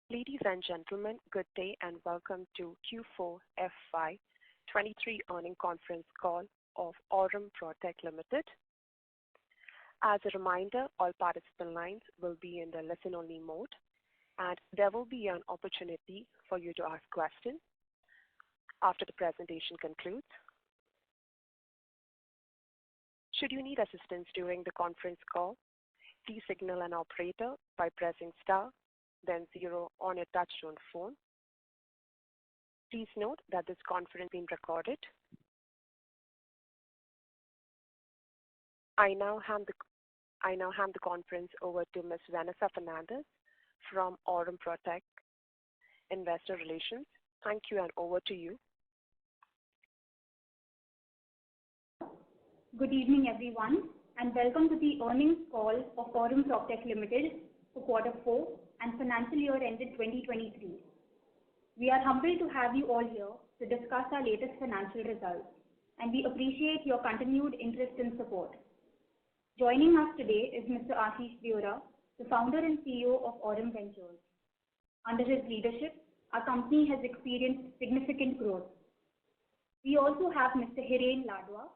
Ladies and gentlemen, good day and welcome to Q4 FY23 earnings conference call of Aurum PropTech Limited. As a reminder, all participant lines will be in the listen-only mode, and there will be an opportunity for you to ask questions after the presentation concludes. Should you need assistance during the conference call, please signal an operator by pressing star then 0 on your touchtone phone. Please note that this conference is being recorded. I now hand the conference over to Ms. Vanessa Fernandez from Aurum PropTech Investor Relations. Thank you, and over to you. Good evening, everyone, and welcome to the earnings call of Aurum PropTech Limited for Quarter 4 and financial year ended 2023. We are humbled to have you all here to discuss our latest financial results, and we appreciate your continued interest and support. Joining us today is Mr. Ashish Deora, the founder and CEO of Aurum Ventures. Under his leadership, our company has experienced significant growth. We also have Mr. Hiren Ladwa,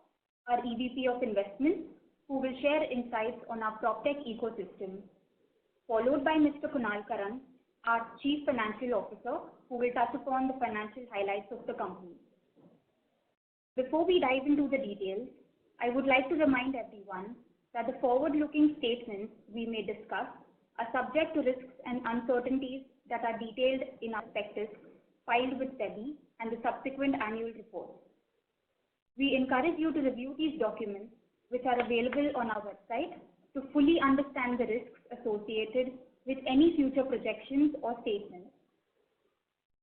our EVP of Investments, who will share insights on our PropTech ecosystem, followed by Mr. Concall, our Chief Financial Officer, who will touch upon the financial highlights of the company. Before we dive into the details, I would like to remind everyone that the forward-looking statements we may discuss are subject to risks and uncertainties that are detailed in our prospectus filed with SEBI and the subsequent annual reports. We encourage you to review these documents, which are available on our website, to fully understand the risks associated with any future projections or statements.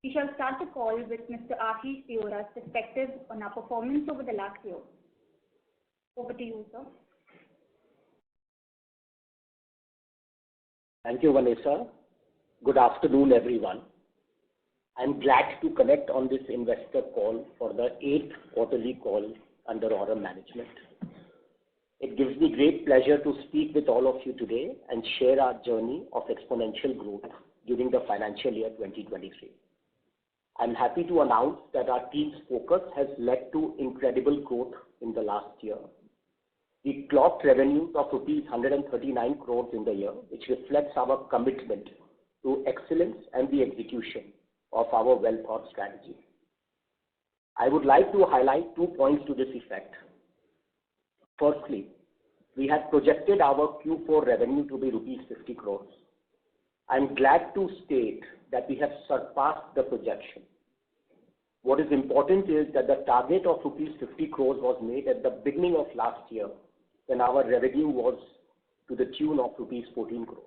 We shall start the call with Mr. Ashish Deora's perspective on our performance over the last year. Over to you, sir. Thank you, Vanessa. Good afternoon, everyone. I'm glad to connect on this investor call for the 8th quarterly call under Aurum management. It gives me great pleasure to speak with all of you today and share our journey of exponential growth during the financial year 2023. I'm happy to announce that our team's focus has led to incredible growth in the last year. We clocked revenues of rupees 139 crores in the year, which reflects our commitment to excellence and the execution of our well-thought strategy. I would like to highlight 2 points to this effect. Firstly, we had projected our Q4 revenue to be rupees 50 crores. I'm glad to state that we have surpassed the projection. What is important is that the target of rupees 50 crores was made at the beginning of last year, when our revenue was to the tune of rupees 14 crores.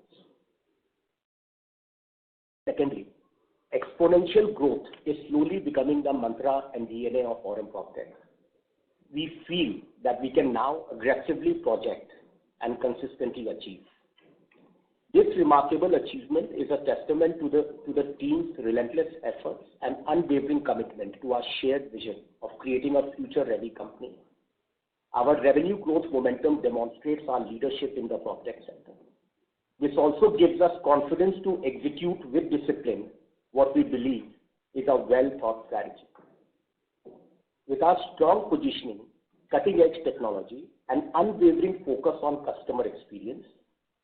Secondly, exponential growth is slowly becoming the mantra and DNA of Aurum PropTech. We feel that we can now aggressively project and consistently achieve. This remarkable achievement is a testament to the team's relentless efforts and unwavering commitment to our shared vision of creating a future-ready company. Our revenue growth momentum demonstrates our leadership in the PropTech sector. This also gives us confidence to execute with discipline what we believe is a well-thought strategy. With our strong positioning, cutting-edge technology, and unwavering focus on customer experience,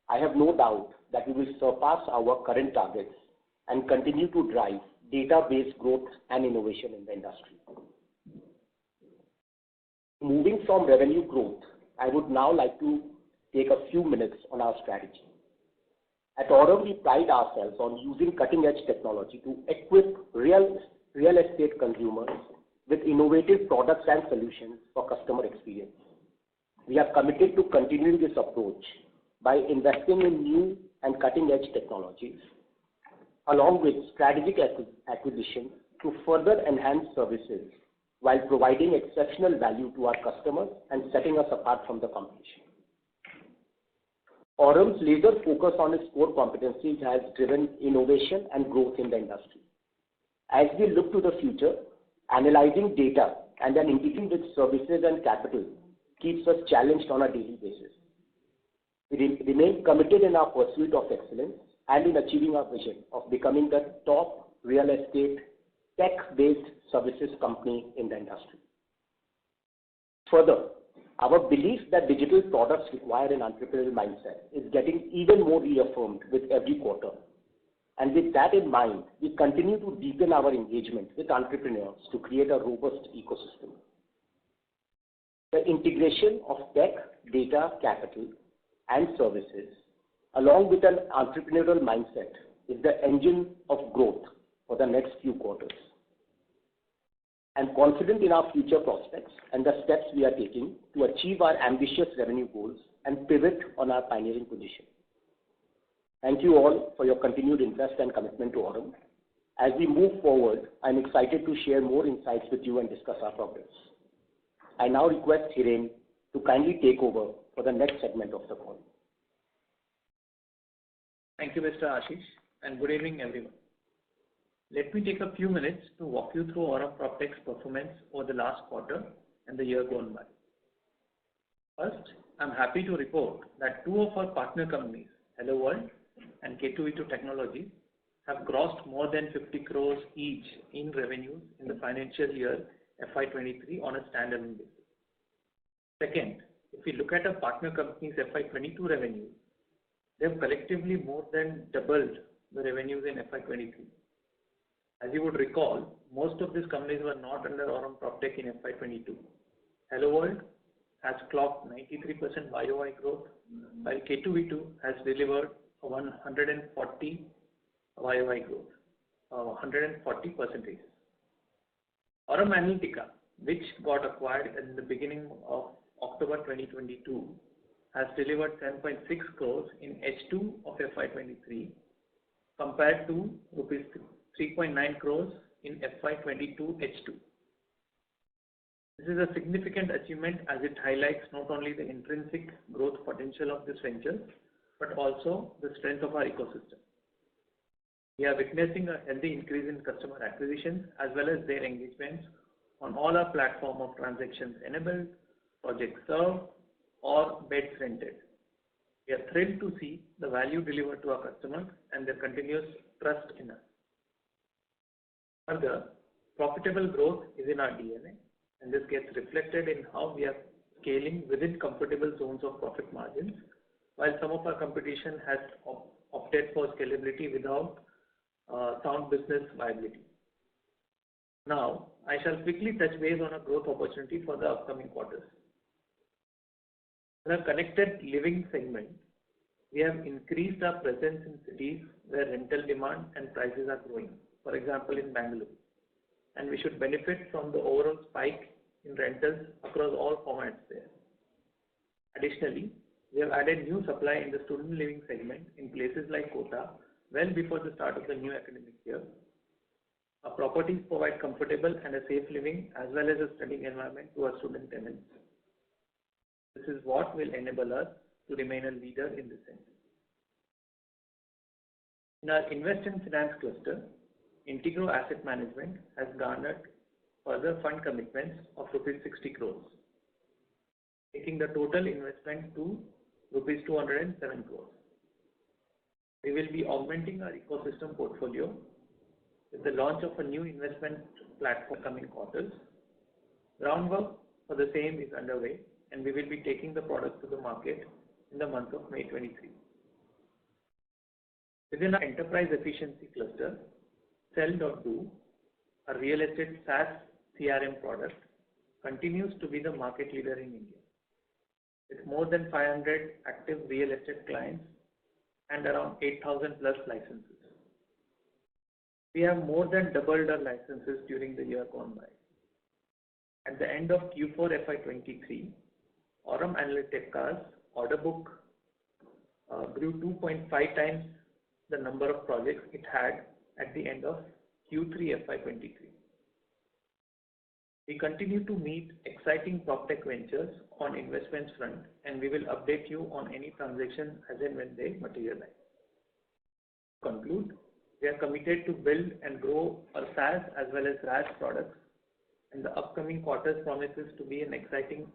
I have no doubt that we will surpass our current targets and continue to drive data-based growth and innovation in the industry. Moving from revenue growth, I would now like to take a few minutes on our strategy. At Aurum, we pride ourselves on using cutting-edge technology to equip real estate consumers with innovative products and solutions for customer experience. We are committed to continuing this approach by investing in new and cutting-edge technologies, along with strategic acquisition to further enhance services while providing exceptional value to our customers and setting us apart from the competition. Aurum's laser focus on its core competencies has driven innovation and growth in the industry. As we look to the future, analyzing data and then integrating with services and capital keeps us challenged on a daily basis. We remain committed in our pursuit of excellence and in achieving our vision of becoming the top real estate tech-based services company in the industry. Further, our belief that digital products require an entrepreneurial mindset is getting even more reaffirmed with every quarter. And with that in mind, we continue to deepen our engagement with entrepreneurs to create a robust ecosystem. The integration of tech, data, capital, and services, along with an entrepreneurial mindset, is the engine of growth for the next few quarters. I'm confident in our future prospects and the steps we are taking to achieve our ambitious revenue goals and pivot on our pioneering position. Thank you all for your continued interest and commitment to Aurum. As we move forward, I'm excited to share more insights with you and discuss our progress. I now request Hiren to kindly take over for the next segment of the call. Thank you, Mr. Ashish, and good evening, everyone. Let me take a few minutes to walk you through Aurum PropTech's performance over the last quarter and the year gone by. First, I'm happy to report that two of our partner companies, HelloWorld and K2V2 Technologies, have grossed more than 50 crores each in revenues in the financial year FY23 on a standalone basis. Second, if we look at our partner companies' FY22 revenues, they have collectively more than doubled the revenues in FY23. As you would recall, most of these companies were not under Aurum PropTech in FY22. HelloWorld has clocked 93% YOY growth, while K2V2 has delivered a 140 YOY growth, 140%. Aurum Analytica, which got acquired in the beginning of October 2022, has delivered 10.6 crores in H2 of FY23 compared to rupees 3.9 crores in FY22 H2. This is a significant achievement as it highlights not only the intrinsic growth potential of this venture, but also the strength of our ecosystem. We are witnessing a healthy increase in customer acquisitions as well as their engagements on all our platform of transactions enabled, projects served, or beds rented. We are thrilled to see the value delivered to our customers and their continuous trust in us. Further, profitable growth is in our DNA, and this gets reflected in how we are scaling within comfortable zones of profit margins, while some of our competition has opted for scalability without sound business viability. Now, I shall quickly touch base on a growth opportunity for the upcoming quarters. In our connected living segment, we have increased our presence in cities where rental demand and prices are growing, for example in Bangalore, and we should benefit from the overall spike in rentals across all formats there. Additionally, we have added new supply in the student living segment in places like Kota well before the start of the new academic year. Our properties provide comfortable and a safe living as well as a studying environment to our student tenants. This is what will enable us to remain a leader in this segment. In our invest and finance cluster, Integro Asset Management has garnered further fund commitments of rupees 60 crores, taking the total investment to rupees 207 crores. We will be augmenting our ecosystem portfolio with the launch of a new investment platform coming quarters. Groundwork for the same is underway, and we will be taking the product to the market in the month of May 23. Within our enterprise efficiency cluster, Sell.Do, a real estate SaaS CRM product, continues to be the market leader in India, with more than 500 active real estate clients and around 8,000 plus licenses. We have more than doubled our licenses during the year gone by. At the end of Q4 FY23, Aurum Analytica's order book grew 2.5 times the number of projects it had at the end of Q3 FY23. We continue to meet exciting PropTech ventures on investments front, and we will update you on any transactions as and when they materialize. To conclude, we are committed to build and grow our SaaS as well as RaaS products, and the upcoming quarters promises to be exciting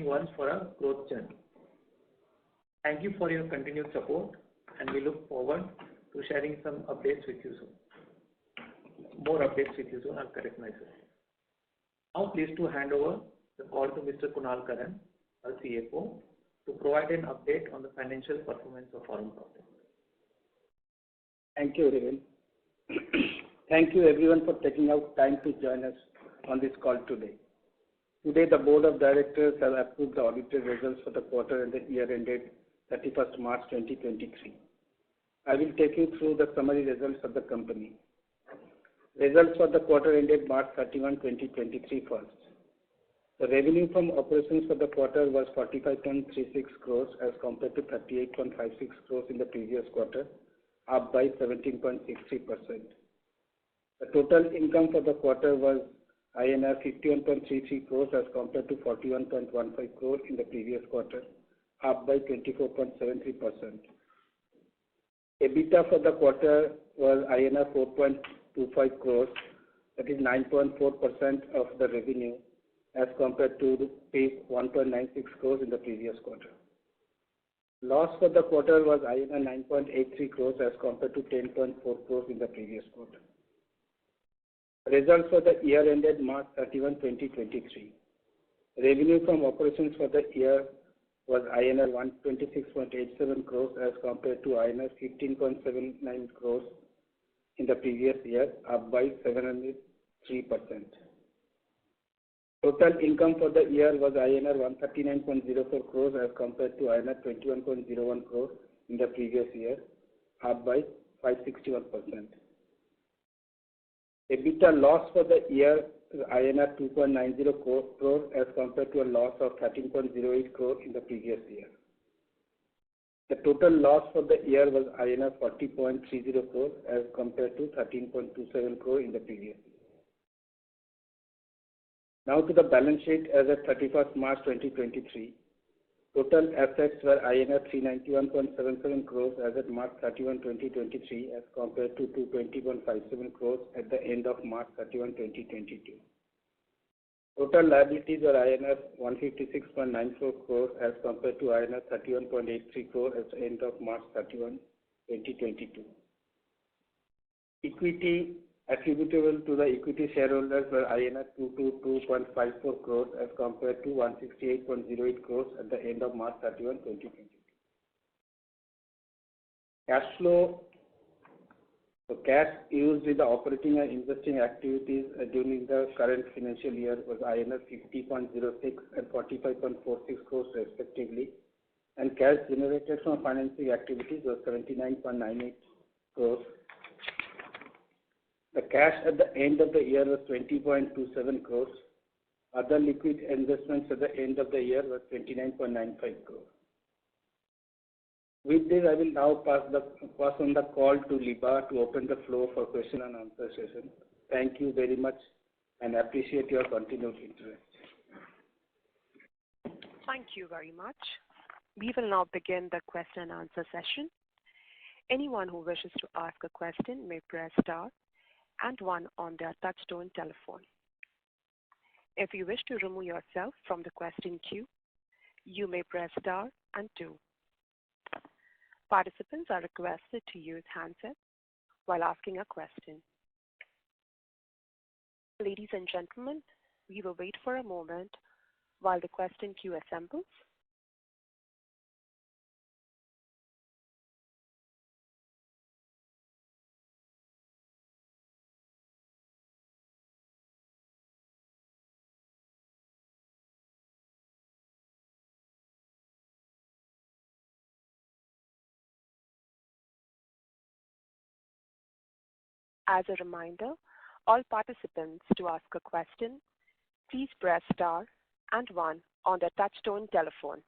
ones for our growth journey. Thank you for your continued support. and we look forward to sharing some updates with you soon. More updates with you soon, I'll correct myself. Now pleased to hand over the call to Mr. Kunal Karan, our CFO, to provide an update on the financial performance of Aurum PropTech. Thank you, Raven. Thank you everyone for taking out time to join us on this call today. Today, the Board of Directors have approved the audited results for the quarter and the year ended 31st March 2023. I will take you through the summary results of the company. Results for the quarter ended March 31, 2023 first. The revenue from operations for the quarter was 45.36 crores as compared to 38.56 crores in the previous quarter, up by 17.63%. The total income for the quarter was INR 51.33 crores as compared to 41.15 crores in the previous quarter, up by 24.73%. EBITDA for the quarter was INR 4.25 crores, that is 9.4% of the revenue, as compared to 1.96 crores in the previous quarter. Loss for the quarter was INR 9.83 crores as compared to 10.4 crores in the previous quarter. Results for the year ended March 31, 2023. Revenue from operations for the year was INR 126.87 crores as compared to INR 15.79 crores in the previous year, up by 703%. Total income for the year was INR 139.04 crores as compared to INR 21.01 crores in the previous year, up by 561%. EBITDA loss for the year is INR 2.90 crores as compared to a loss of 13.08 crores in the previous year. The total loss for the year was INR 40.30 crores as compared to 13.27 crores in the previous year. Now to the balance sheet as of 31st March 2023. Total assets were INR 391.77 crores as of March 31, 2023 as compared to 220.57 crores at the end of March 31, 2022. Total liabilities were INR 156.94 crores as compared to INR 31.83 crores at the end of March 31, 2022. Equity attributable to the equity shareholders were INR 222.54 crores as compared to 168.08 crores at the end of March 31, 2022. Cash flow. So cash used in the operating and investing activities during the current financial year was INR 50.06 and 45.46 crores respectively, and cash generated from financing activities was 79.98 crores. The cash at the end of the year was 20.27 crores. Other liquid investments at the end of the year was 29.95 crores. With this, I will now pass on the call to Liba to open the floor for question and answer session. Thank you very much and appreciate your continued interest. Thank you very much. We will now begin the question and answer session. Anyone who wishes to ask a question may press star and 1 on their touchtone telephone. If you wish to remove yourself from the question queue, you may press star and 2. Participants are requested to use handsets while asking a question. Ladies and gentlemen, we will wait for a moment while the question queue assembles. As a reminder, all participants to ask a question, please press star and 1 on their touchtone telephone.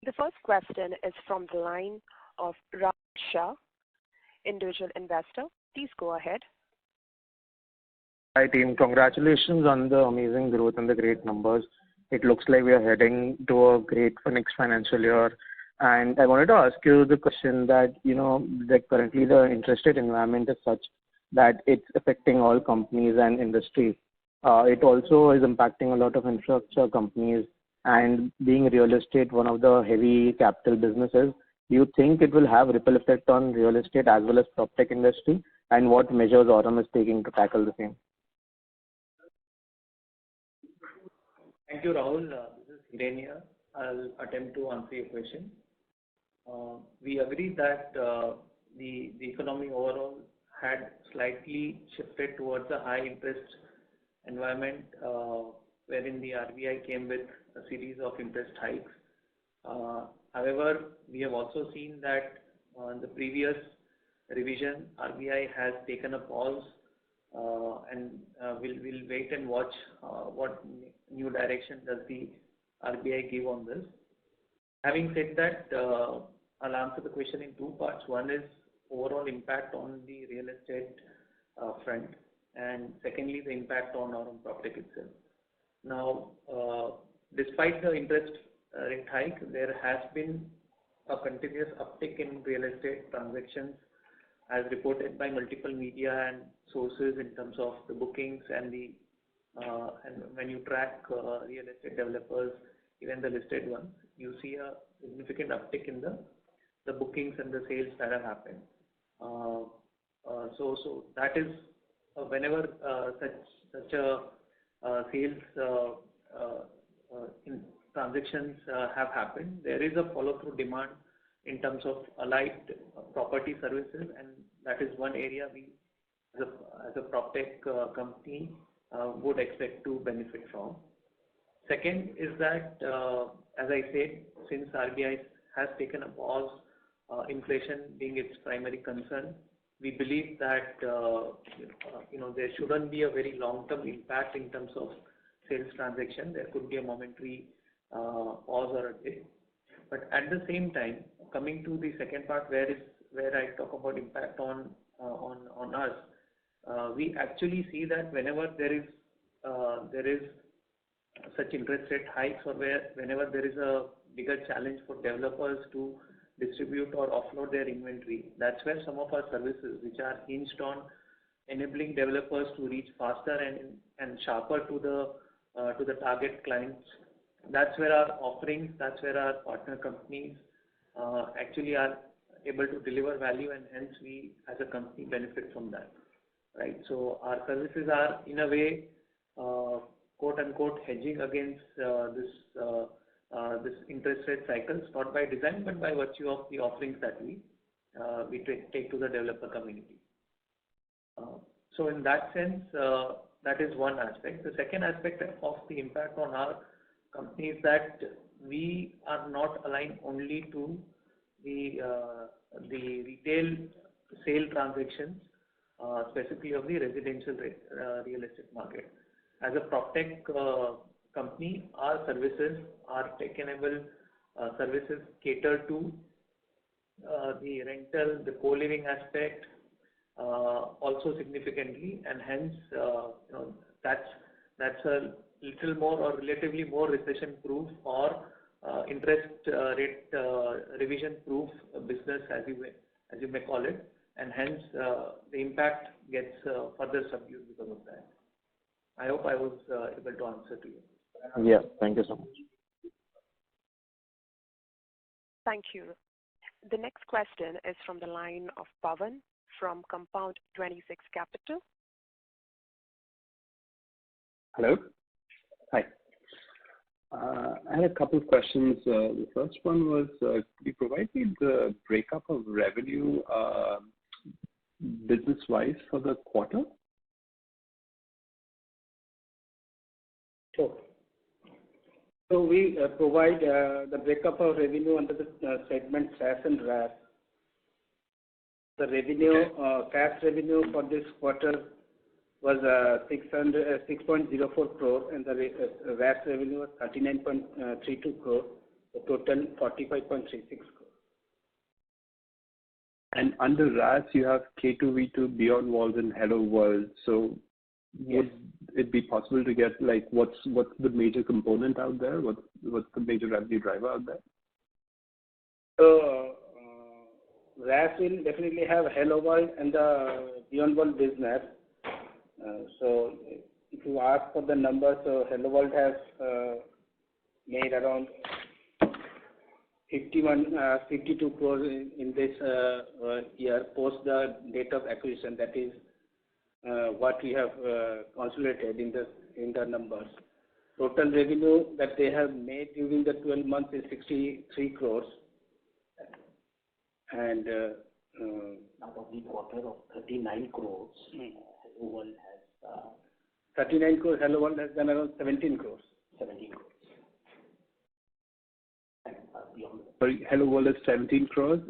The first question is from the line of Rahul Shah, individual investor. Please go ahead. Hi team, congratulations on the amazing growth and the great numbers. It looks like we are heading to a great next financial year. And I wanted to ask you the question that, that currently the interest rate environment is such that it's affecting all companies and industries. It also is impacting a lot of infrastructure companies, and being real estate one of the heavy capital businesses, do you think it will have ripple effect on real estate as well as PropTech industry, and what measures Aurum is taking to tackle the same? Thank you, Rahul. This is Hiren here. I'll attempt to answer your question. We agree that the economy overall had slightly shifted towards a high interest environment, wherein the RBI came with a series of interest hikes. However, we have also seen that in the previous revision, RBI has taken a pause and we'll wait and watch what new direction does the RBI give on this. Having said that, I'll answer the question in two parts. One is overall impact on the real estate front, and secondly, the impact on Aurum PropTech itself. Now, despite the interest rate hike, there has been a continuous uptick in real estate transactions as reported by multiple media and sources in terms of the bookings and when you track real estate developers, even the listed ones, you see a significant uptick in the bookings and the sales that have happened. So that is whenever such a sales in transactions have happened, there is a follow-through demand in terms of allied property services, and that is one area we, as a PropTech company, would expect to benefit from. Second is that, as I said, since RBI has taken a pause, inflation being its primary concern, we believe that there shouldn't be a very long-term impact in terms of sales transaction. There could be a momentary pause or a dip. But at the same time, coming to the second part, where I talk about impact on us, we actually see that whenever there is such interest rate hikes, or whenever there is a bigger challenge for developers to distribute or offload their inventory, that's where some of our services, which are hinged on enabling developers to reach faster and sharper to the target clients, that's where our offerings, that's where our partner companies actually are able to deliver value, and hence we as a company benefit from that, right? So our services are in a way quote unquote hedging against this interest rate cycles, not by design but by virtue of the offerings that we take to the developer community. So in that sense, that is one aspect. The second aspect of the impact on our company is that we are not aligned only to the retail sale transactions, specifically of the residential real estate market. As a PropTech company, our services, our tech-enabled services cater to the rental, the co-living aspect also significantly, and hence that's a little more or relatively more recession-proof or interest rate revision-proof business, as you may call it, and hence the impact gets further subdued because of that. I hope I was able to answer to you. Yeah, thank you so much. Thank you. The next question is from the line of Pawan from Compound 26 Capital. Hello. Hi. I had a couple of questions. The first one was, could you provide me the breakup of revenue business-wise for the quarter? Sure. So we provide the breakup of revenue under the segment SaaS and RaaS. The revenue, SaaS revenue for this quarter was 6.04 crore, and the RaaS revenue was 39.32 crore, the total 45.36 crore. And under RAS, you have K2V2, Beyond Walls, and Hello World. So would it be possible to get like what's the major component out there? What's the major revenue driver out there? So RAS will definitely have Hello World and the Beyond World business. So if you ask for the numbers, so Hello World has made around 52 crores in this year post the date of acquisition. That is what we have consolidated in the numbers. Total revenue that they have made during the 12 months is 63 crores. And out of the quarter of 39 crores, Hello World has 39 crores. Hello World has done around 17 crores. 17 crores. And beyond. Sorry, Hello World is 17 crores.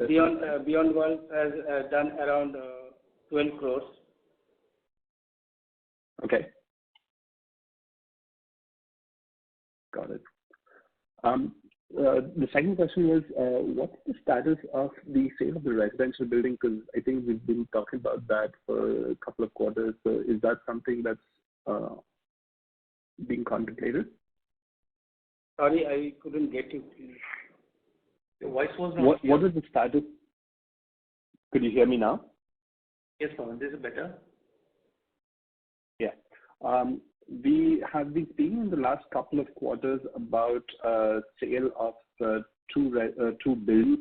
Beyond World has done around 12 crores. Okay. Got it. The second question was, what's the status of the sale of the residential building? Because I think we've been talking about that for a couple of quarters. So is that something that's being contemplated? Sorry, I couldn't get you. Your voice was not What is the status? Could you hear me now? Yes, Pawan, this is better. Yeah. We have been speaking in the last couple of quarters about sale of two buildings.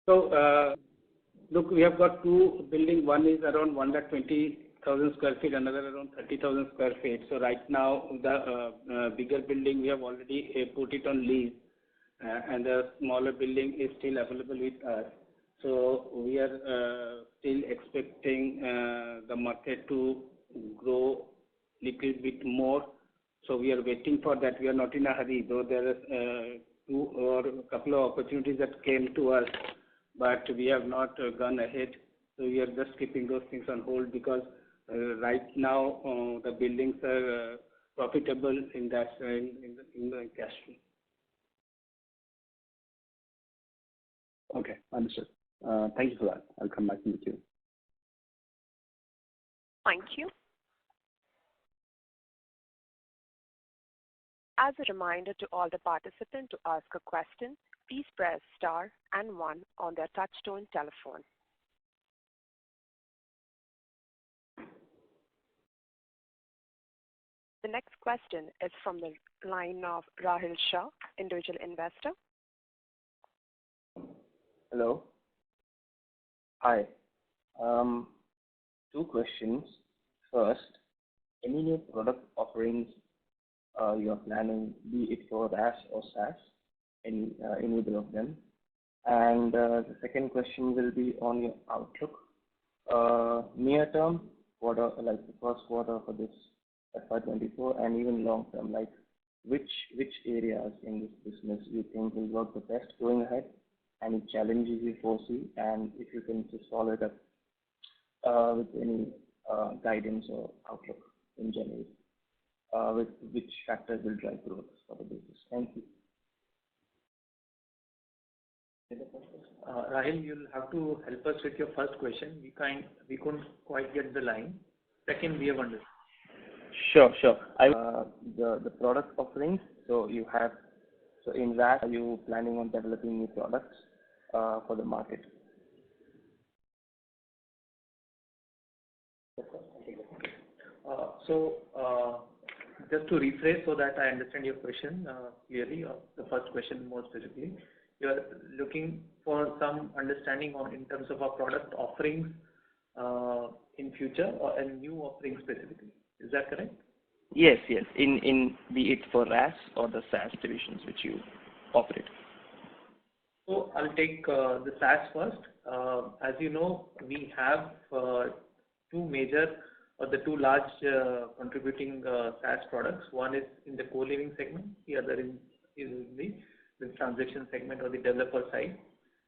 So, look, we have got two buildings. One is around 120,000 square feet, another around 30,000 square feet. So right now, the bigger building, we have already put it on lease, and the smaller building is still available with us. So we are still expecting the market to grow little bit more. So we are waiting for that. We are not in a hurry, though there is two or a couple of opportunities that came to us, but we have not gone ahead. So we are just keeping those things on hold because right now the buildings are profitable in that in the cash flow. Okay, understood. Thank you for that. I'll come back to you too. Thank you. As a reminder to all the participants to ask a question, please press star and 1 on their touchtone telephone. The next question is from the line of Rahil Shah, individual investor. Hello. Hi. Two questions. First, any new product offerings you are planning, be it for RAS or SaaS, any either of them? And the second question will be on your outlook. Near term, quarter, like the first quarter for this FY24, and even long term, like which areas in this business you think will work the best going ahead? Any challenges you foresee, and if you can just follow it up with any guidance or outlook in general, with which factors will drive growth for the business? Thank you. Rahil, you'll have to help us with your first question. We couldn't quite get the line. Second, we have understood. Sure. The product offerings. So in RAS, are you planning on developing new products for the market? Just to rephrase so that I understand your question clearly, the first question more specifically, you are looking for some understanding on in terms of our product offerings in future or a new offering specifically. Is that correct? Yes. In be it for RAS or the SaaS divisions which you operate. So I'll take the SaaS first. As you know, we have two major or the two large contributing SaaS products. One is in the co-living segment, the other is in the transaction segment or the developer side.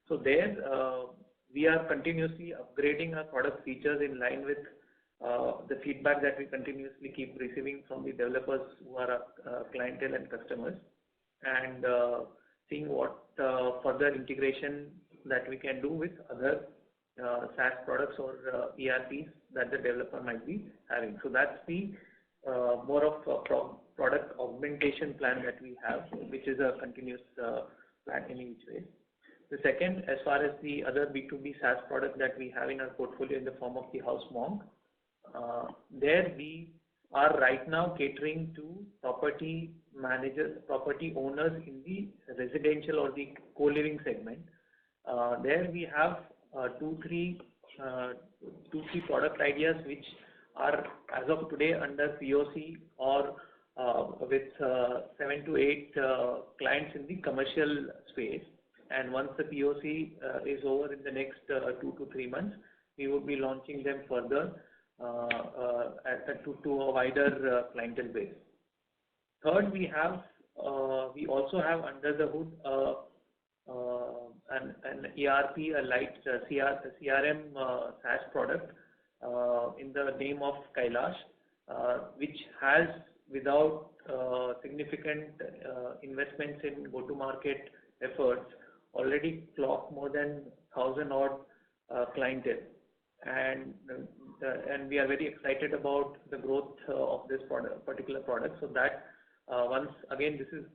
So there we are continuously upgrading our product features in line with the feedback that we continuously keep receiving from the developers who are our clientele and customers. And seeing what further integration that we can do with other SaaS products or ERPs that the developer might be having. So that's the more of a product augmentation plan that we have, which is a continuous plan in each way. The second, as far as the other B2B SaaS product that we have in our portfolio in the form of the House Monk, there we are right now catering to property managers, property owners in the residential or the co-living segment. There we have two, three product ideas which are as of today under POC or with 7 to 8 clients in the commercial space. And once the POC is over in the next 2 to 3 months, we will be launching them further to a wider clientele base. Third, we also have under the hood an ERP, a light CRM SaaS product in the name of Kailash, which has, without significant investments in go-to-market efforts, already clocked more than 1,000 odd clientele, and we are very excited about the growth of this particular product. So that once again, this is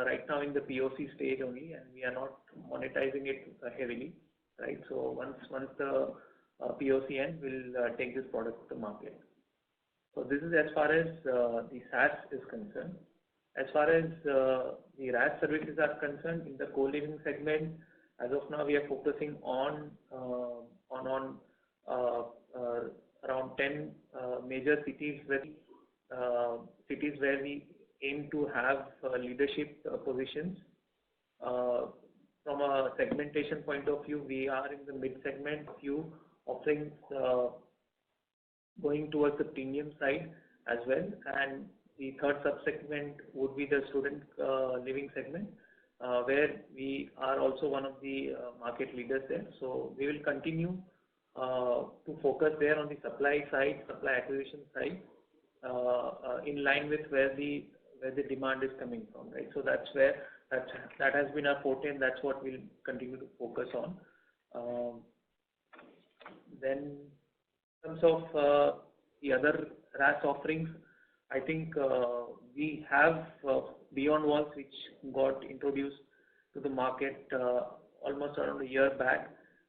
right now in the POC stage only, and we are not monetizing it heavily, right? So once the POC ends, we'll take this product to the market. So this is as far as the SaaS is concerned. As far as the RaaS services are concerned, in the co-living segment, as of now, we are focusing on around 10 major cities where we aim to have leadership positions. From a segmentation point of view, we are in the mid-segment, few offerings going towards the premium side as well, and the third sub-segment would be the student living segment, where we are also one of the market leaders there. So we will continue to focus there on the supply side, supply acquisition side, in line with where the demand is coming from, right? So that's where that has been our forte, and that's what we'll continue to focus on. Then in terms of the other RaaS offerings, I think we have Beyond Walls, which got introduced to the market almost around a year back.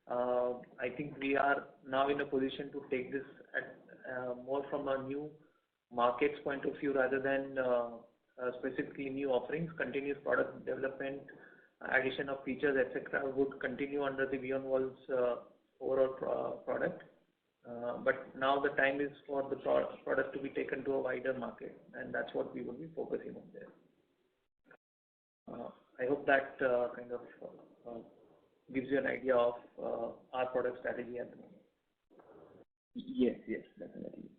I think we are now in a position to take this at more from a new markets point of view rather than specifically new offerings. Continuous product development, addition of features, etc., would continue under the Beyond Walls overall product. But now the time is for the product to be taken to a wider market, and that's what we will be focusing on there. I hope that kind of gives you an idea of our product strategy at the moment. Yes, definitely.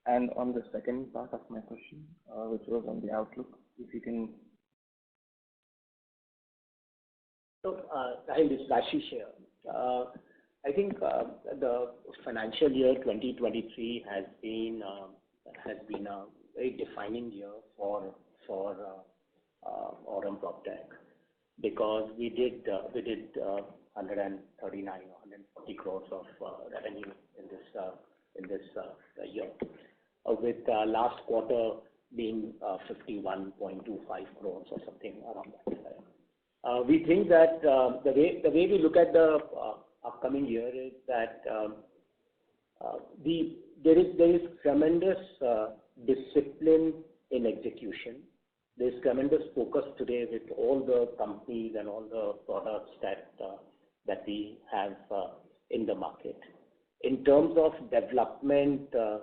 And on the second part of my question, which was on the outlook, if you can. So, Rahil, this is Ashish here. I think the financial year 2023 has been a very defining year for Aurum PropTech, because we did 139 or 140 crores of revenue in this year, with last quarter being 51.25 crores or something around that. We think that the way we look at the upcoming year is that there is tremendous discipline in execution. There's tremendous focus today with all the companies and all the products that we have in the market. In terms of development, the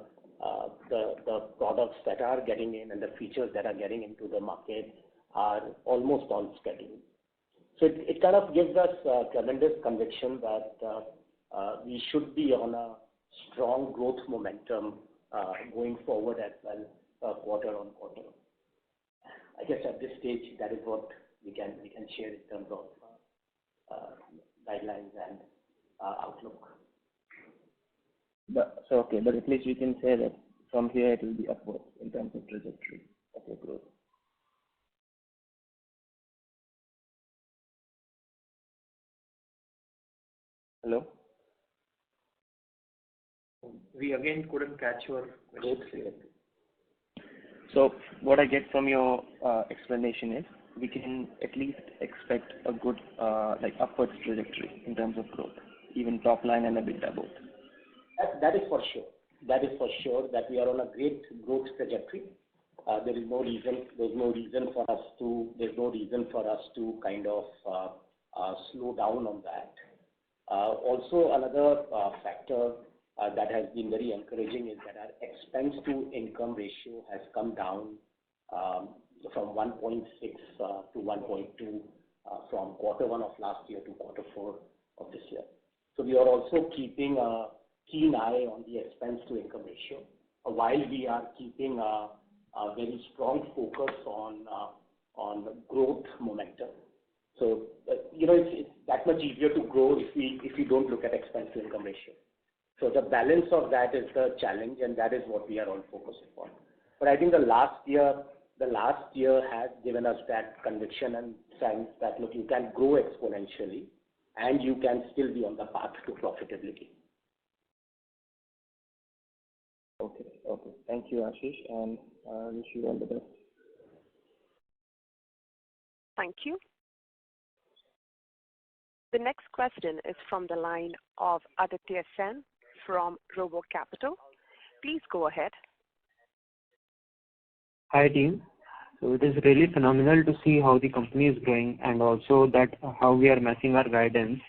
products that are getting in and the features that are getting into the market are almost on schedule. So it kind of gives us tremendous conviction that we should be on a strong growth momentum going forward as well, quarter on quarter. I guess at this stage, that is what we can share in terms of guidelines and outlook. But at least we can say that from here it will be upward in terms of trajectory of your growth. Hello? We again couldn't catch your question. So what I get from your explanation is we can at least expect a good upwards trajectory in terms of growth, even top line and EBITDA both. That is for sure. That is for sure that we are on a great growth trajectory. There's no reason for us to kind of slow down on that. Also, another factor that has been very encouraging is that our expense to income ratio has come down from 1.6 to 1.2 from quarter 1 of last year to quarter 4 of this year. So we are also keeping a keen eye on the expense to income ratio, while we are keeping a very strong focus on growth momentum. So it's that much easier to grow if we don't look at expense to income ratio. So the balance of that is the challenge, and that is what we are all focusing on. But I think the last year has given us that conviction and sense that look, you can grow exponentially, and you can still be on the path to profitability. Okay. Thank you, Ashish, and wish you all the best. Thank you. The next question is from the line of Aditya Sen from Robo Capital. Please go ahead. Hi team. So it is really phenomenal to see how the company is growing and also that how we are matching our guidance.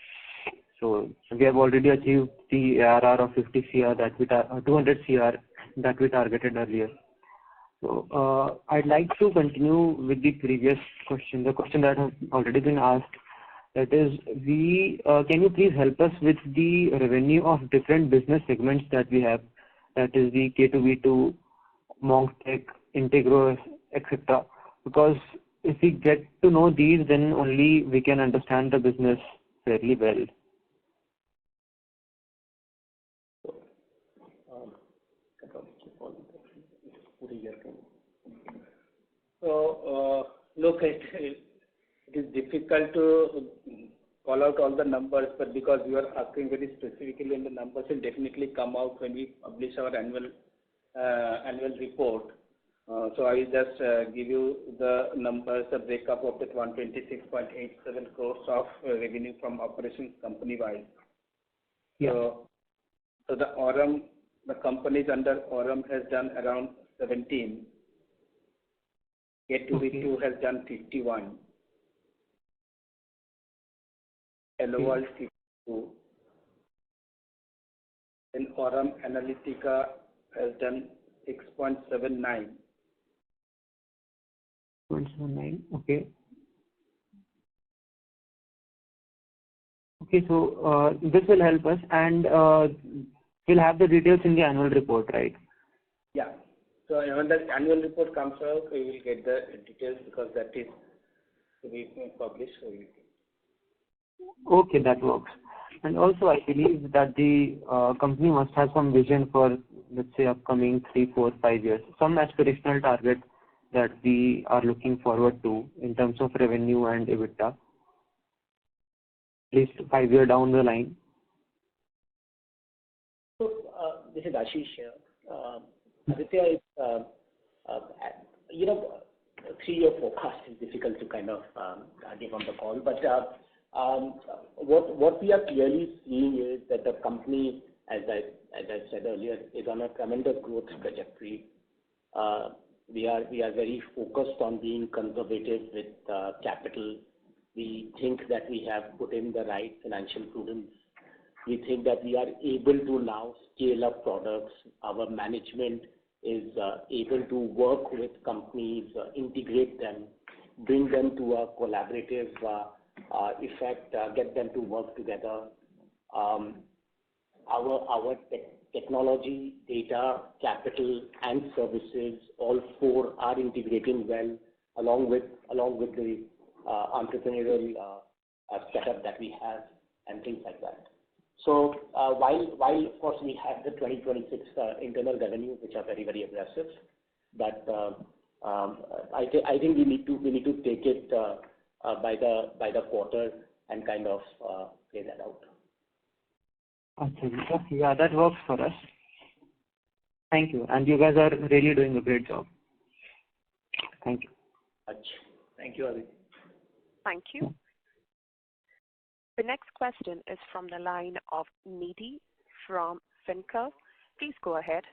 So we have already achieved the ARR of 50 CR 200 CR that we targeted earlier. So I'd like to continue with the previous question, the question that has already been asked. That is, can you please help us with the revenue of different business segments that we have? That is the K2B2, MonkTech, Integro, etc. Because if we get to know these, then only we can understand the business fairly well. So, look, it is difficult to call out all the numbers, but because you are asking very specifically, and the numbers will definitely come out when we publish our annual report. So I will just give you the numbers, the breakup of that 126.87 crores of revenue from operations company-wide. Yeah. So the Aurum, the companies under Aurum has done around 17. K2B2 has done 51. Helloworld 52. Then Aurum Analytica has done 6.79. 0.79. Okay. Okay, so this will help us, and we'll have the details in the annual report, right? Yeah. So when the annual report comes out, we will get the details because that is to be published. Okay, that works. And also, I believe that the company must have some vision for, let's say, upcoming 3, 4, 5 years, some aspirational target that we are looking forward to in terms of revenue and EBITDA, at least 5 years down the line. So this is Ashish here. Aditya, 3-year forecast is difficult to kind of give on the call, but what we are clearly seeing is that the company, as I said earlier, is on a tremendous growth trajectory. We are very focused on being conservative with capital. We think that we have put in the right financial prudence. We think that we are able to now scale up products. Our management is able to work with companies, integrate them, bring them to a collaborative effect, get them to work together. Our technology, data, capital, and services, all 4 are integrating well along with the entrepreneurial setup that we have and things like that. So while of course we have the 2026 internal revenue, which are very, very aggressive, but I think we need to take it by the quarter and kind of play that out. Achha, yeah, that works for us. Thank you. And you guys are really doing a great job. Thank you. Thank you, Aditya. Thank you. The next question is from the line of Nidhi from FinCurve. Please go ahead.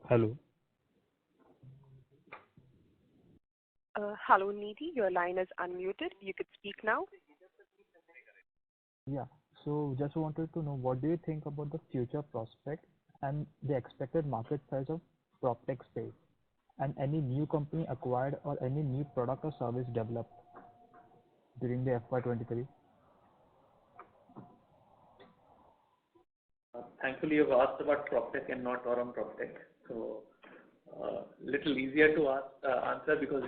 Hello. Hello, Nidhi. Your line is unmuted. You could speak now. Yeah. So just wanted to know, what do you think about the future prospect and the expected market size of PropTech space, and any new company acquired or any new product or service developed during the FY23? Thankfully, you've asked about PropTech and not Aurum PropTech. So, little easier to answer, because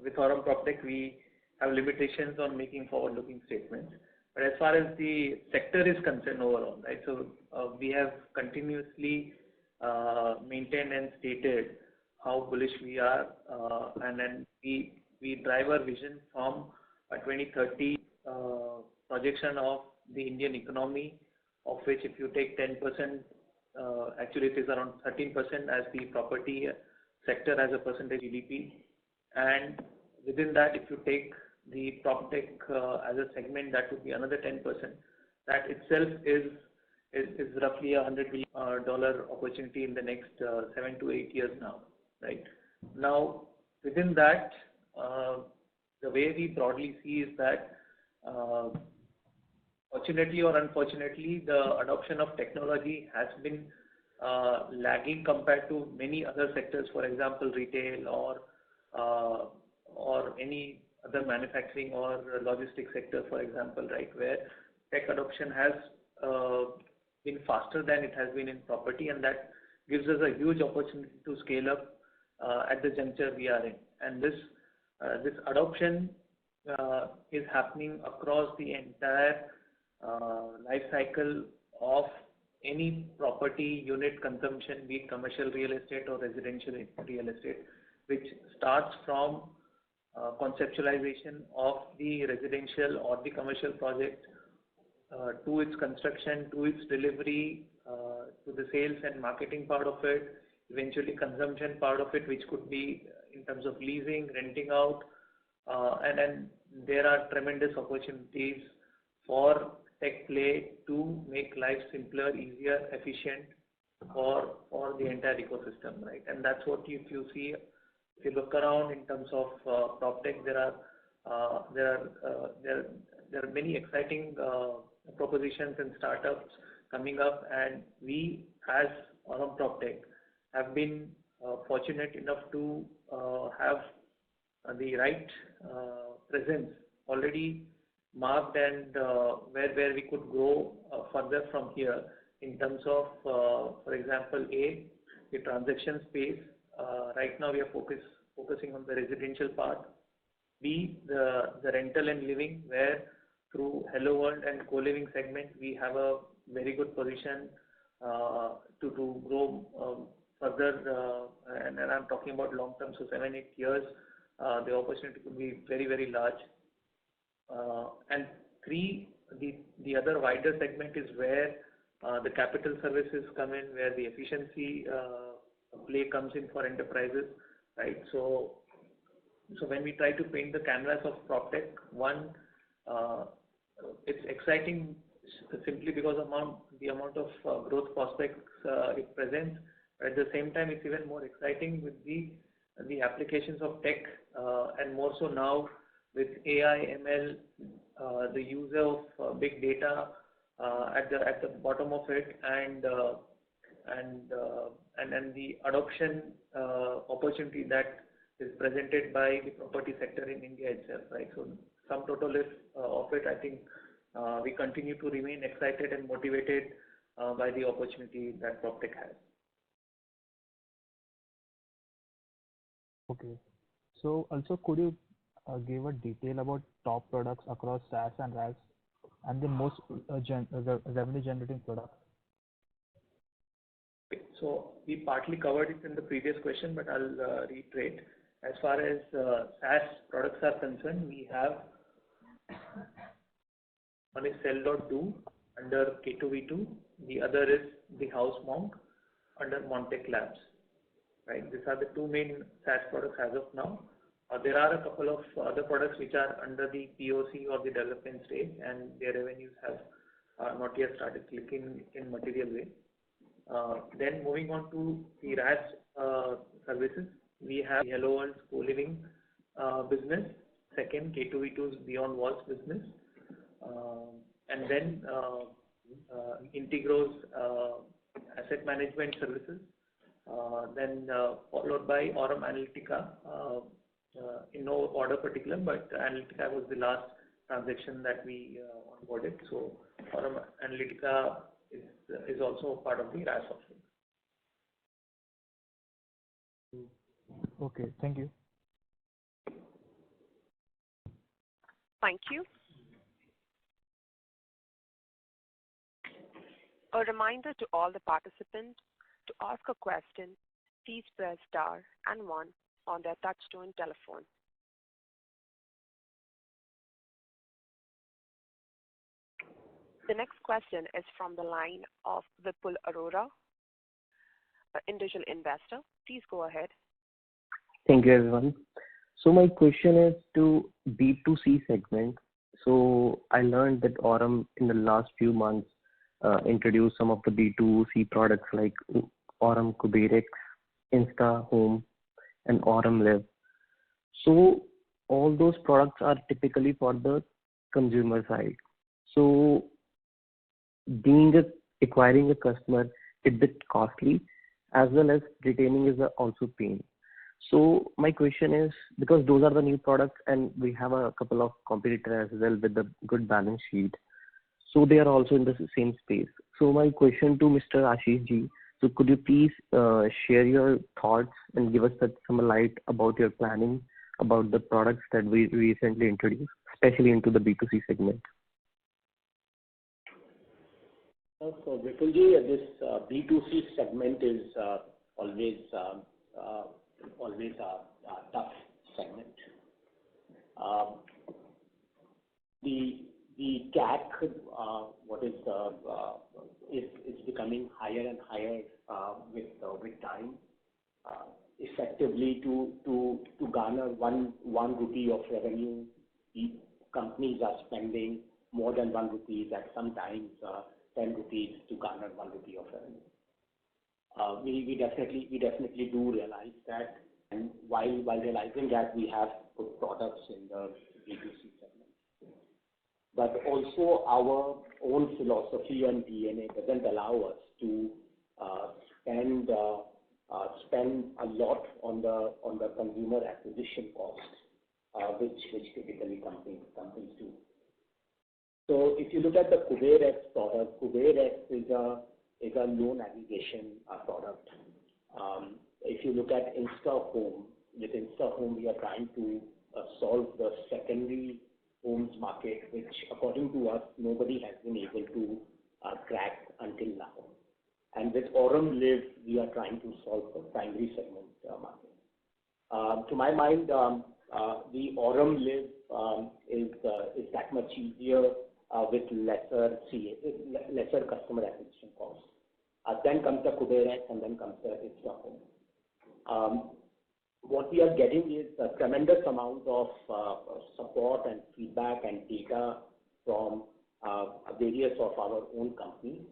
with Aurum PropTech we have limitations on making forward-looking statements. But as far as the sector is concerned overall, right? So we have continuously maintained and stated how bullish we are, and then we drive our vision from a 2030 projection of the Indian economy, of which if you take 10%, actually it is around 13% as the property sector as a percentage GDP, and within that, if you take the PropTech as a segment, that would be another 10%. That itself is roughly $100 billion opportunity in the next 7 to 8 years now, right? Now, within that, the way we broadly see is that fortunately or unfortunately, the adoption of technology has been lagging compared to many other sectors, for example, retail or any other manufacturing or logistics sector, for example, right, where tech adoption has been faster than it has been in property, and that gives us a huge opportunity to scale up at the juncture we are in. And this adoption is happening across the entire life cycle of any property unit consumption, be it commercial real estate or residential real estate, which starts from conceptualization of the residential or the commercial project to its construction, to its delivery, to the sales and marketing part of it, eventually consumption part of it, which could be in terms of leasing, renting out, and then there are tremendous opportunities for tech play to make life simpler, easier, efficient for the entire ecosystem, right? And that's what if you see, if you look around in terms of PropTech, there are many exciting propositions and startups coming up, and we as Aurum PropTech have been fortunate enough to have the right presence already marked, and where we could grow further from here in terms of, for example, the transaction space. Right now we are focusing on the residential part. B, the rental and living, where through Hello World and co-living segment we have a very good position to grow further, and I'm talking about long term, so 7-8 years. The opportunity could be very, very large. And 3, the other wider segment is where the capital services come in, where the efficiency play comes in for enterprises, right? So when we try to paint the canvas of PropTech, one, it's exciting simply because the amount of growth prospects it presents. At the same time, it's even more exciting with the applications of tech, and more so now with AI, ML, the use of big data at the bottom of it, and then the adoption opportunity that is presented by the property sector in India itself, right? So sum total of it, I think we continue to remain excited and motivated by the opportunity that PropTech has. Okay. So also, could you give a detail about top products across SaaS and RaaS, and the most revenue generating product? So we partly covered it in the previous question, but I'll reiterate. As far as SaaS products are concerned, we have one is Sell.do under K2V2, the other is the House Monk under Montech Labs. Right? These are the two main SaaS products as of now. There are a couple of other products which are under the POC or the development stage, and their revenues have not yet started clicking in material way. Then moving on to the RaaS services, we have the Hello World's co-living business, second K2V2's Beyond Walls business, and then Integro's asset management services, then followed by Aurum Analytica, in no order particular, but Analytica was the last transaction that we onboarded. So Aurum Analytica is also part of the RaaS offering. Okay, thank you. Thank you. A reminder to all the participants, to ask a question, please press star and 1 on their touchtone telephone. The next question is from the line of Vipul Arora, an individual investor. Please go ahead. Thank you, everyone. So my question is to B2C segment. So I learned that Aurum in the last few months introduced some of the B2C products like Aurum KuberX, Insta Home, and Aurum Live. So all those products are typically for the consumer side. So acquiring a customer is a bit costly, as well as retaining is also pain. So my question is, because those are the new products and we have a couple of competitors as well with a good balance sheet, so they are also in the same space. So my question to Mr. Ashish Ji, so could you please share your thoughts and give us some light about your planning about the products that we recently introduced, especially into the B2C segment? So Vipulji, this B2C segment is always a tough segment. The CAC, is becoming higher and higher with time. Effectively, to garner one rupee of revenue, the companies are spending more than 1 rupee, at sometimes 10 rupees to garner 1 rupee of revenue. We definitely do realize that, and while realizing that, we have good products in the B2C segment. But also our own philosophy and DNA doesn't allow us to spend a lot on the consumer acquisition cost, which typically companies do. So if you look at the KuberX product, KuberX is a loan aggregation product. If you look at Insta Home, with Insta Home we are trying to solve the secondary homes market, which according to us nobody has been able to crack until now. And with Aurum Live, we are trying to solve the primary segment market. To my mind, the Aurum Live is that much easier with lesser customer acquisition costs. Then comes the KuberX, and then comes the Insta Home. What we are getting is a tremendous amount of support and feedback and data from various of our own companies,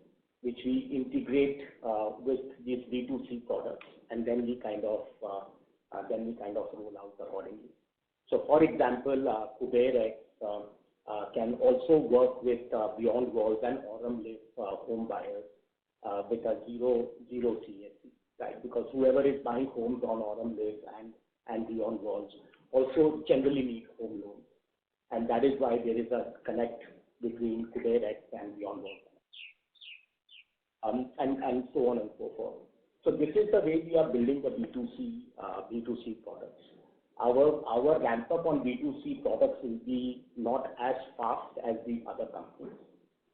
which we integrate with these B2C products, and then we kind of roll out accordingly. So, for example, KuberX can also work with Beyond Walls and Aurum Live home buyers with a zero CAC. Right, because whoever is buying homes on Aurum Live and Beyond Walls also generally need home loans, and that is why there is a connect between KuberX and Beyond Walls, and so on and so forth. So this is the way we are building the B2C products. Our ramp up on B2C products will be not as fast as the other companies,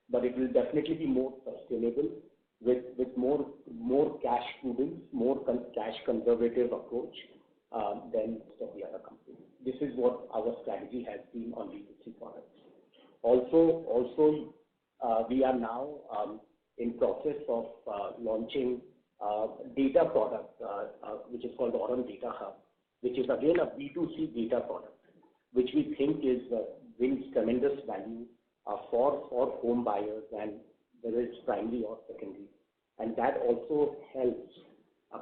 but it will definitely be more sustainable. with more cash prudence, cash conservative approach than most of the other companies. This is what our strategy has been on B2C products. Also, we are now in process of launching data product, which is called Aurum Data Hub, which is again a B2C data product, which we think brings tremendous value for home buyers, and whether it's primary or secondary. And that also helps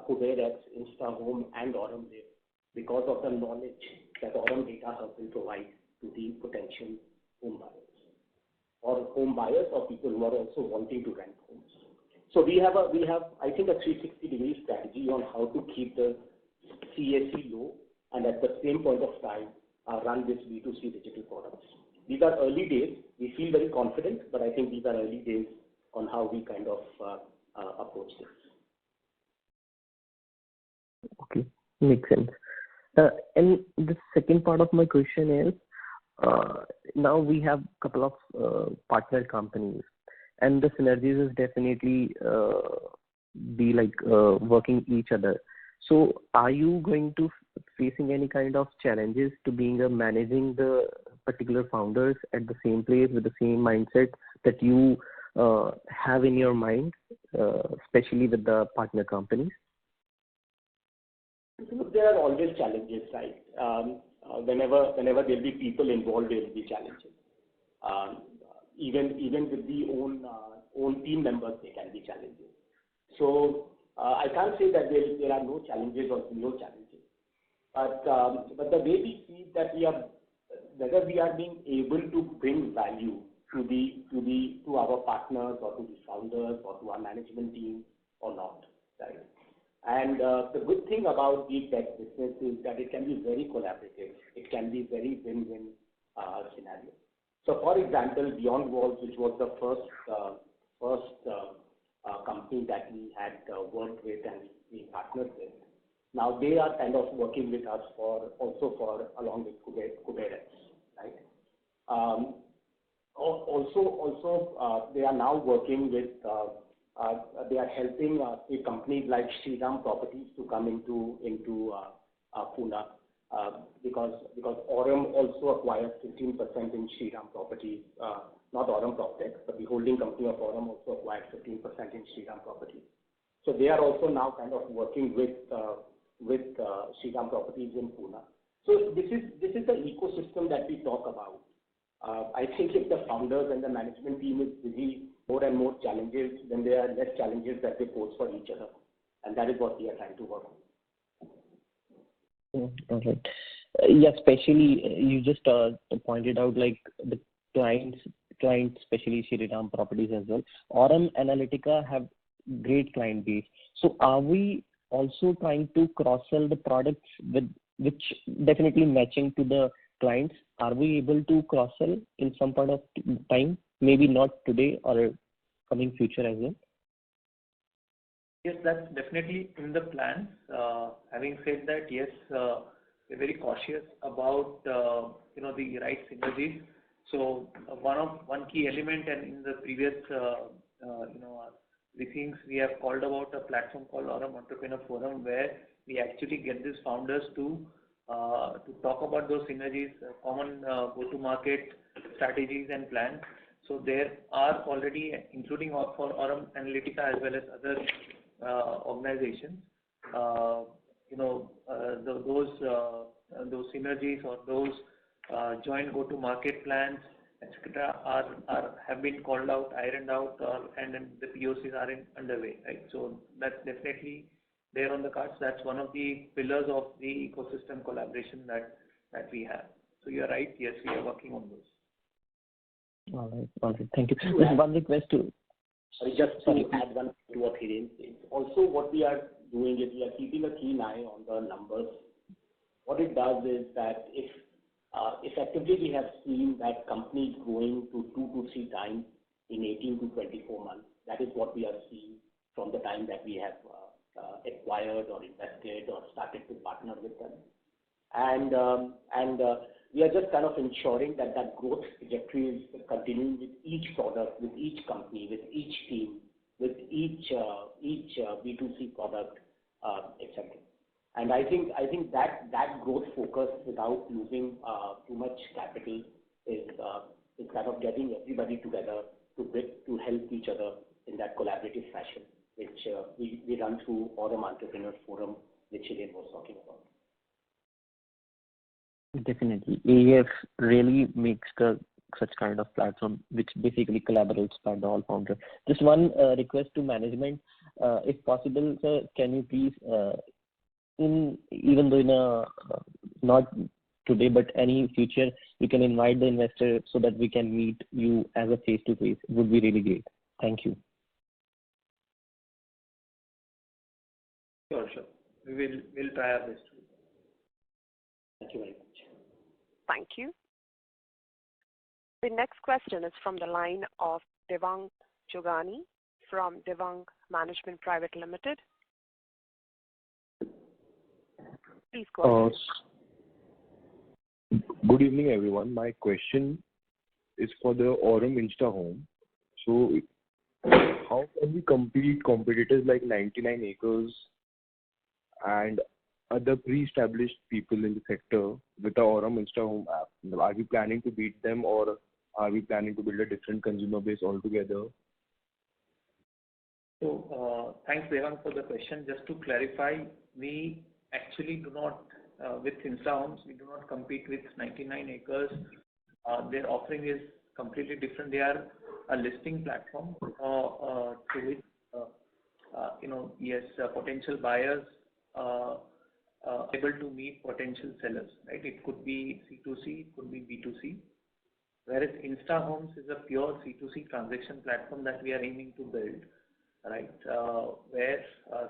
KuberX, InstaHome, and Aurum Live because of the knowledge that Aurum Data Hub will provide to the potential home buyers or people who are also wanting to rent homes. So we have I think a 360-degree strategy on how to keep the CAC low and at the same point of time run this B2C digital products. These are early days. We feel very confident, but I think these are early days on how we kind of approach this. Okay, makes sense. And the second part of my question is, now we have a couple of partner companies, and the synergies is definitely be like working each other. So are you going to facing any kind of challenges to being managing the particular founders at the same place with the same mindset that you have in your mind, especially with the partner companies? There are always challenges, right? Whenever there will be people involved, there will be challenges. Even with the own team members, there can be challenges. So I can't say that there are no challenges or zero challenges. But the way we see that whether we are being able to bring value to our partners or to the founders or to our management team or not, right? And the good thing about the tech business is that it can be very collaborative. It can be very win-win scenario. So, for example, Beyond Walls, which was the first company that we had worked with and we partnered with, now they are kind of working with us along with KuberX, right? Also, they are now working with. They are helping companies like Shriram Properties to come into Pune because Aurum also acquires 15% in Shriram Properties, not Aurum PropTech, but the holding company of Aurum also acquired 15% in Shriram Properties. So they are also now kind of working with Shriram Properties in Pune. So this is the ecosystem that we talk about. I think if the founders and the management team is busy, more and more challenges, then there are less challenges that they pose for each other. And that is what we are trying to work on. All right. Yeah, especially you just pointed out like the clients, especially Shriram Properties as well. Aurum Analytica have great client base. So are we also trying to cross-sell the products which definitely matching to the clients? Are we able to cross-sell in some part of time? Maybe not today or coming future as well? Yes, that's definitely in the plans. Having said that, yes, we're very cautious about the right synergies. So one key element, and in the previous briefings, we have called about a platform called Aurum Entrepreneur Forum, where we actually get these founders to talk about those synergies, common go-to-market strategies and plans. So there are already, including for Aurum Analytica as well as other organizations, those synergies or those joint go-to-market plans, etc., have been called out, ironed out, and then the POCs are underway, right? So that's definitely there on the cards. That's one of the pillars of the ecosystem collaboration that we have. So you're right. Yes, we are working on those. All right. Thank you. Just one request to. Just to add one to what Hiren said. Also, what we are doing is we are keeping a keen eye on the numbers. What it does is that if effectively we have seen that companies growing to 2 to 3 times in 18 to 24 months, that is what we are seeing from the time that we have acquired or invested or started to partner with them. And we are just kind of ensuring that growth trajectory is continuing with each product, with each company, with each team, with each each B2C product, etc. And I think that growth focus without losing too much capital is kind of getting everybody together to help each other in that collaborative fashion, which we run through Aurum Entrepreneur Forum, which Elaine was talking about. Definitely. AEF really makes such kind of platform which basically collaborates by the all founders. Just one request to management, if possible, sir, can you please, even though in a not today but any future, you can invite the investor so that we can meet you as a face-to-face. It would be really great. Thank you. Sure. We'll try our best. Thank you very much. Thank you. The next question is from the line of Devang Jogani from Devang Management Private Limited. Please go ahead. Good evening, everyone. My question is for the Aurum InstaHome. So, how can we compete competitors like 99acres and other pre-established people in the sector with the Aurum InstaHome app? Are we planning to beat them, or are we planning to build a different consumer base altogether? So, thanks, Devang, for the question. Just to clarify, we actually do not, with InstaHomes, we do not compete with 99acres. Their offering is completely different. They are a listing platform to which, potential buyers able to meet potential sellers, right? It could be C2C, it could be B2C. Whereas InstaHomes is a pure C2C transaction platform that we are aiming to build, right? Where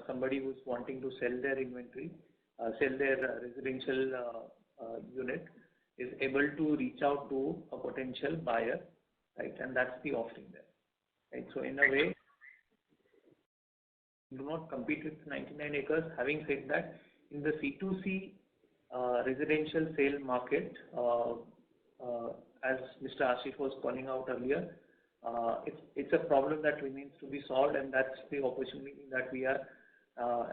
somebody who's wanting to sell their inventory, sell their residential unit, is able to reach out to a potential buyer, right? And that's the offering there, right? So in a way, do not compete with 99acres. Having said that, in the C2C residential sale market, as Mr. Ashish was calling out earlier, it's a problem that remains to be solved, and that's the opportunity that we are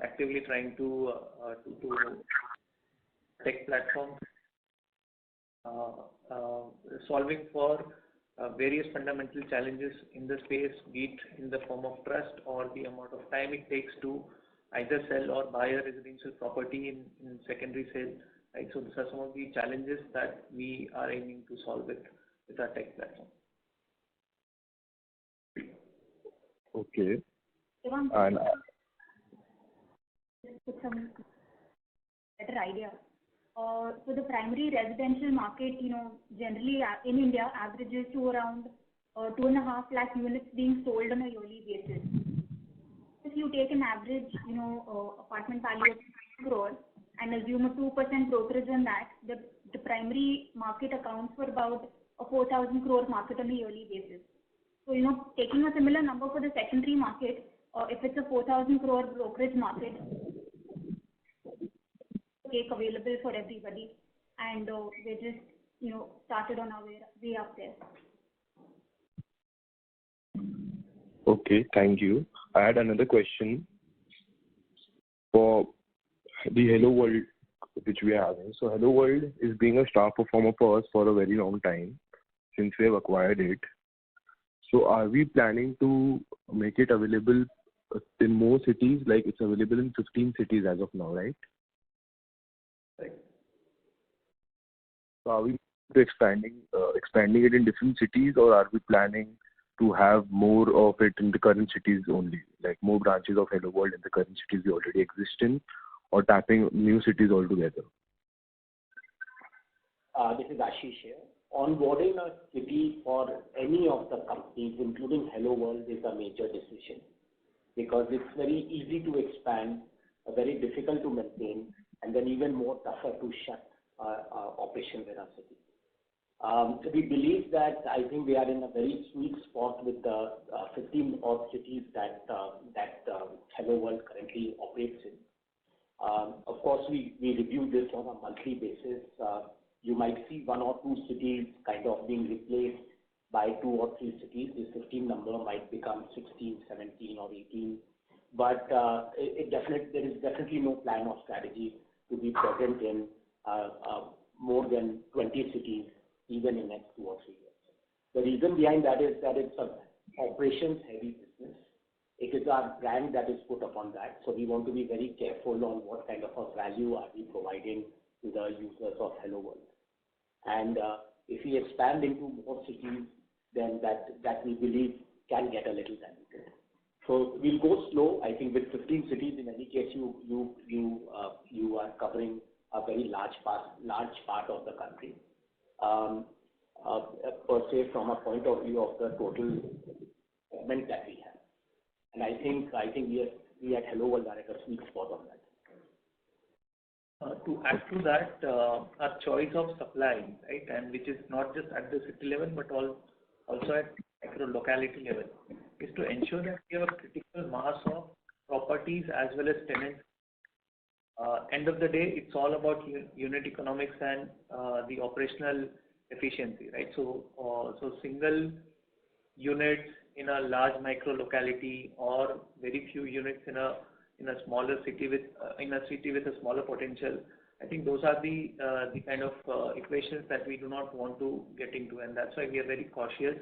actively trying to tech platform, solving for various fundamental challenges in the space, be it in the form of trust or the amount of time it takes to either sell or buy a residential property in secondary sale, right? So these are some of the challenges that we are aiming to solve with our tech platform. Okay. And just put some better idea. So the primary residential market, generally in India averages to around 2.5 lakh units being sold on a yearly basis. If you take an average, apartment value of 5 crore and assume a 2% brokerage on that, the primary market accounts for about a 4,000 crore market on a yearly basis. So, taking a similar number for the secondary market, if it's a 4,000 crore brokerage market, cake available for everybody, and we just started on our way up there. Okay, thank you. I had another question for the Hello World which we are having. So Hello World is being a star performer for us for a very long time since we have acquired it. So are we planning to make it available in more cities? Like it's available in 15 cities as of now, right? Right. So are we expanding it in different cities, or are we planning to have more of it in the current cities only, like more branches of Hello World in the current cities we already exist in, or tapping new cities altogether? This is Ashish here. Onboarding a city for any of the companies, including Hello World, is a major decision because it's very easy to expand, very difficult to maintain, and then even more tougher to shut operations in a city. So we believe that I think we are in a very sweet spot with the 15 odd cities that Hello World currently operates in. Of course, we review this on a monthly basis. You might see 1 or 2 cities kind of being replaced by 2 or 3 cities. This 15 number might become 16, 17 or 18. But there is definitely no plan or strategy to be present in more than 20 cities even in next 2 or 3 years. The reason behind that is that it's an operations heavy business. It is our brand that is put upon that. So we want to be very careful on what kind of a value are we providing to the users of Hello World. And if we expand into more cities, then that we believe can get a little diluted. So we'll go slow. I think with 15 cities, in any case, you are covering a very large part of the country. Per se, from a point of view of the total segment that we have, and I think we at Hello World are at a sweet spot on that. To add to that, our choice of supply, right, and which is not just at the city level but also at micro locality level, is to ensure that we have a critical mass of properties as well as tenants. End of the day, it's all about unit economics and the operational efficiency, right? So single units in a large micro locality or very few units in a smaller city with a smaller potential. I think those are the kind of equations that we do not want to get into, and that's why we are very cautious,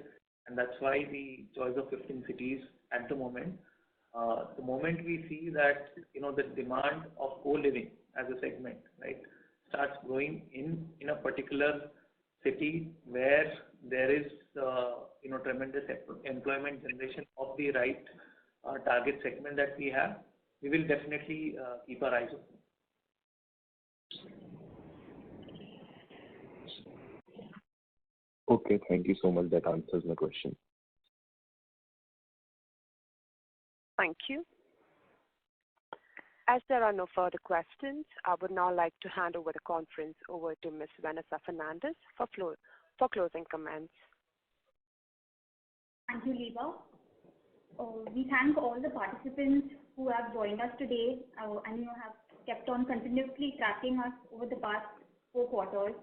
and that's why the choice of 15 cities at the moment. The moment we see that the demand of co-living as a segment, right, starts growing in a particular city where there is tremendous employment generation of the right target segment that we have, we will definitely keep our eyes open. Okay, thank you so much. That answers my question. Thank you. As there are no further questions, I would now like to hand over the conference over to Ms. Vanessa Fernandez for closing comments. Thank you, Leva. We thank all the participants who have joined us today and have kept on continuously tracking us over the past 4 quarters.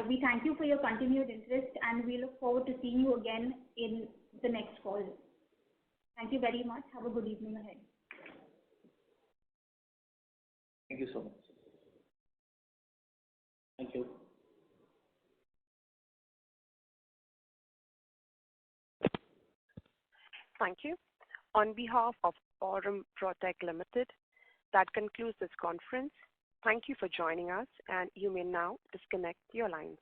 We thank you for your continued interest, and we look forward to seeing you again in the next call. Thank you very much. Have a good evening ahead. Thank you so much. Thank you. Thank you. On behalf of Aurum PropTech Limited, that concludes this conference. Thank you for joining us, and you may now disconnect your lines.